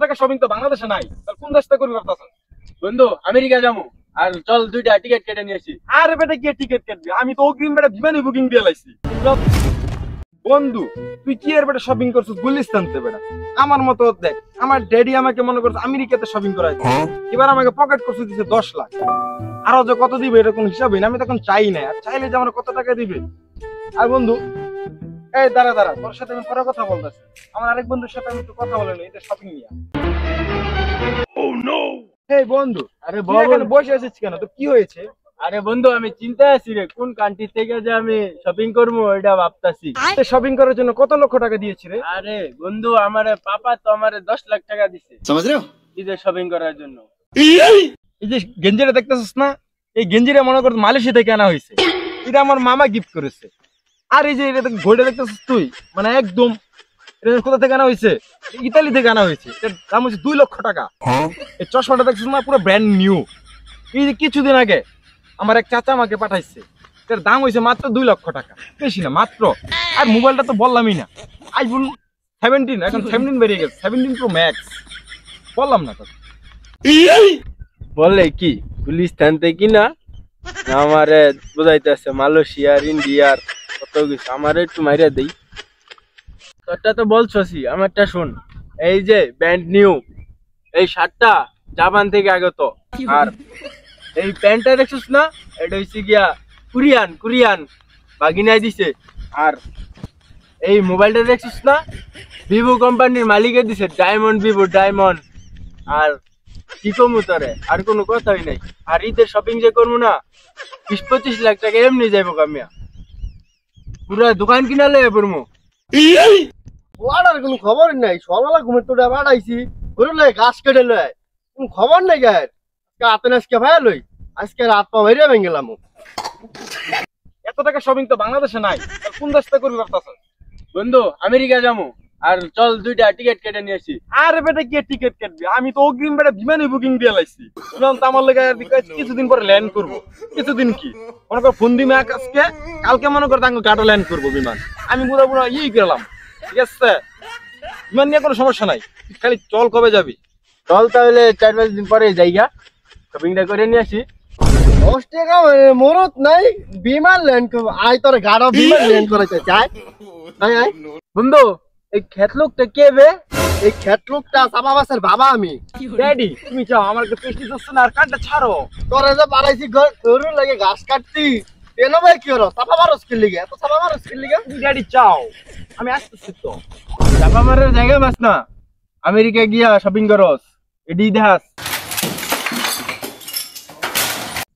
টাকা শপিং তো বাংলাদেশে নাই, তাহলে কোন দেশটা করবি ভাবতাছেন? বন্ধু আমেরিকা যাবো, আর চল 2টা টিকিট কেটে নিয়ে আসি। আরে বেটা কি টিকিট কাটবি? আমি তো অগ্রিম বেটা বিমানে বুকিং দিয়ে লাইছি। বন্ধু তুই কি এর বেটা শপিং করছিস গুলিস্তানতে বেটা? আমার মতো দেখ, আমার ড্যাডি আমাকে মনে করছে আমেরিকাতে শপিং করাইছে, এবার আমাকে পকেট করছে দিছে 10 লাখ। আরো যে কত দিবে এটা কোনো হিসাবই না, আমি তখন চাই না, আর চাইলে যে আমার কত টাকা দিবে। আর বন্ধু এই দাঁড়া দাঁড়া, তোর সাথে আমি পরে কথা বলতেছি। আমার আরেক বন্ধুর সাথে আমি একটু কথা বলে নিই, এটা শপিং নিয়ে। এই বন্ধু, আরে তুই এখানে বসে আছিস কেন? তো কি হয়েছে? আরে বন্ধু আমি চিন্তায় আছি রে, কোন কান্ট্রি থেকে যে আমি শপিং করবো এটা ভাবতাছি। শপিং করার জন্য কত লক্ষ টাকা দিয়েছি রে? আরে বন্ধু আমার পাপা তো আমারে 10 লাখ টাকা দিছে ঈদের শপিং করার জন্য। এই যে গেঞ্জিটা দেখতেছিস না, এই গেঞ্জিটা মনে কর মালয়েশিয়া থেকে আনা হয়েছে, এটা আমার মামা গিফট করেছে। আর এই যে ঘড়িটা দেখতেছিস তুই, মানে একদম এটা কোথা থেকে আনা হয়েছে? ইতালি থেকে আনা হয়েছে, এটার দাম হচ্ছে 2 লক্ষ টাকা। এই চশমাটা দেখছিস না, পুরো ব্র্যান্ড নিউ। এই যে কিছুদিন আগে আমার এক চাচা আমাকে পাঠাইছে, এটার দাম হয়েছে মাত্র 2 লক্ষ টাকা, বেশি না মাত্র। আর মোবাইলটা তো বললামই না, আইফোন 17, এখন 17 বেরিয়ে গেছে, 17 প্রো ম্যাক্স। বললাম না তোকে? বলে কি গুলিস্তান থেকে না আমারে বুঝাইতেছে মালয়েশিয়ার ইন্ডিয়ার কত কিছু, আমারে একটু মাইরা দেই। তোরটা তো বলছসি, আমারটা শুন। এই যে ব্যান্ড নিউ এই শার্টটা জাপান থেকে আগত, আর এই প্যান্টটা দেখছিস না, এটা হচ্ছে গিয়া কোরিয়ান বাগিনায় দিছে। আর এই মোবাইলটা দেখছিস না, ভিভো কোম্পানির মালিকে দিছে, ভিভো ডায়মন্ড। আর কি কমু তোরে, আর কোনো কথাই নাই। আর ঈদের শপিং যে করবো না, 20-25 লাখ টাকা এমনি যাইবো কামিয়া, পুরা দোকান কিনা লয়ে পড়বো। ওয়াটার কোনো খবর নাই, সকালে ঘুমের তো বাড়াইছি ঘুরে লয় ঘাস কেটে লয়, কোনো খবর নাই গায়ের। আজকে আজকে ভাই লই, আজকে রাত পা বাইরে ভেঙে গেলাম। এত টাকা শপিং তো বাংলাদেশে নাই, তাহলে কোন দেশটা করবি ভাবতাছেন? বন্ধু আমেরিকা যাবো, আর চল 2টা টিকিট কেটে নিয়ে আসি। আরে বেটা কি টিকিট কাটবি? আমি তো অগ্রিম বেটা বিমানে বুকিং দিয়ে লাইছি। শুনলাম তো আমার লেগে কিছুদিন পরে ল্যান্ড করবো। কিছুদিন কি মনে কর ফোন দিমে আজকে, কালকে মনে কর তাঙ্গ গাটো ল্যান্ড করবো বিমান। আমি পুরো পুরো গেলাম, ঠিক আছে? বিমান নিয়ে কোনো সমস্যা নাই, খালি চল কবে যাবি? চল তাহলে 4-5 দিন পরে যাইগা, শপিংটা করে নিয়ে আসি। 10 টাকা মরত নাই, বিমান ল্যান্ড করবো। আয় তোর গাড়ো বিমান ল্যান্ড করাইতে চাই। আয় বন্ধু এই খেত লোকটা কে বে? এই ক্ষেত লোকটা চাপা বাসের বাবা আমি। ড্যাডি তুমি চাও আমার একটা পেস্টি হচ্ছে না, আর কাটটা ছাড়ো। তোরে যে বাড়াইছি গরুর লাগে ঘাস কাটতি, কেন ভাই কি হলো? চাপা মারস কি লিগে? এত চাপা মারস কি লিগে? তুমি ড্যাডি চাও, আমি আসতেছি তো। চাপা মারার জায়গা মাস না, আমেরিকা গিয়া শপিং করস এডি দেখাস।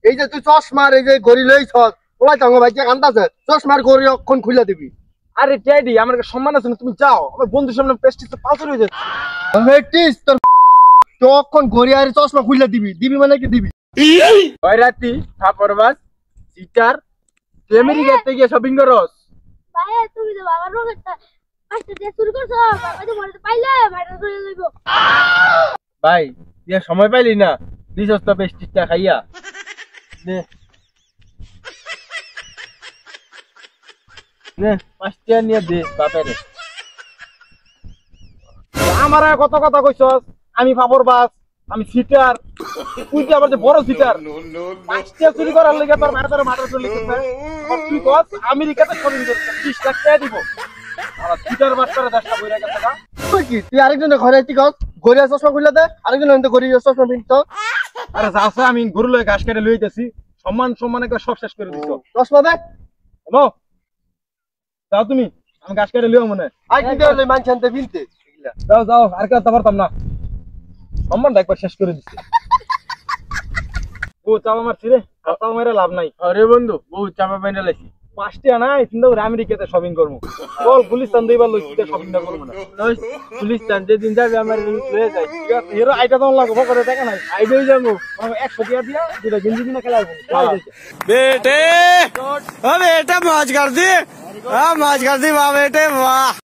এই যে তুই চশমার এই যে গড়ি লই ছস, ওলাই তঙ্গ ভাই যে কান্দাছে, চশমার গড়ি অক্ষণ খুলে দিবি। আরে ড্যাডি আমার একটা সম্মান আছে না, তুমি যাও। আমার বন্ধুর সামনে পেস্টিস পাথর হয়ে যাচ্ছে। হেটিস তোর তখন গড়ি আর চশমা খুলে দিবি মানে কি দিবি? ওই রাতি থাপরবাস সিটার, তুই আমেরিকা থেকে শপিং করস। ভাই তুমি তো বাবার রোগটা আস্তে দিয়ে শুরু করছো, বাবা তো মরে পাইলে ভাইরাস হয়ে যাইবো। ভাই তুই আর সময় পাইলি না, দিছস তো পেস্টিসটা খাইয়া নে নে 5 টাকা নিয়ে দে বাপেরে। আমার আর কত কথা কইছস, আমি ফাপর বাস, আমি সিটার, তুই কি আবার যে বড় সিটার? 5 টাকা চুরি করার লেগে তোর মায়ের মাথা চলে গেছে। আর তুই কস আমেরিকাতে শপিং করছিস, 30 লাখ টাকা দিব। আর সিটার বাট্টারে দেশটা বইরা গেছে না। তুই কি তুই আরেকজনের ঘরে আইতি কস, গড়ি আর চশমা খুলে দে, আরেকজন হইতে গড়ি আর চশমা পিনতো। আরে যাচ্ছে আমি গরু লয়ে ঘাস কেটে লইতেছি, সম্মান একটা সব শেষ করে দিছো। চশমা দে, হ্যালো যাও তুমি, আমি ঘাস কেটে লিও মনে। আই কি দেলে মানছ আনতে পিনতে। যাও যাও, আর কেউ পারতাম না, সম্মানটা একবার শেষ করে দিচ্ছে। ও চাপা মারছি রে, চাপা মেরে লাভ নাই। আরে বন্ধু বহু চাপা পাইনা লাইছি। 5 টাকা নাই, চিন্তা করে আমেরিকাতে শপিং করবো। চল গুলিস্তান দুইবার লই, শপিংটা করবো না। গুলিস্তান যেদিন যাবে আমার লয়ে যাই। ঠিক আছে, হিরো আইটা তো লাগবো করে দেখা নাই, আইডই যাবো 100 টাকা দিয়া 2টা গেঞ্জি কিনে খেলাবো। बेटे ओ बेटा मौज कर दी, हाँ मौज कर दी वाह बेटे वाह।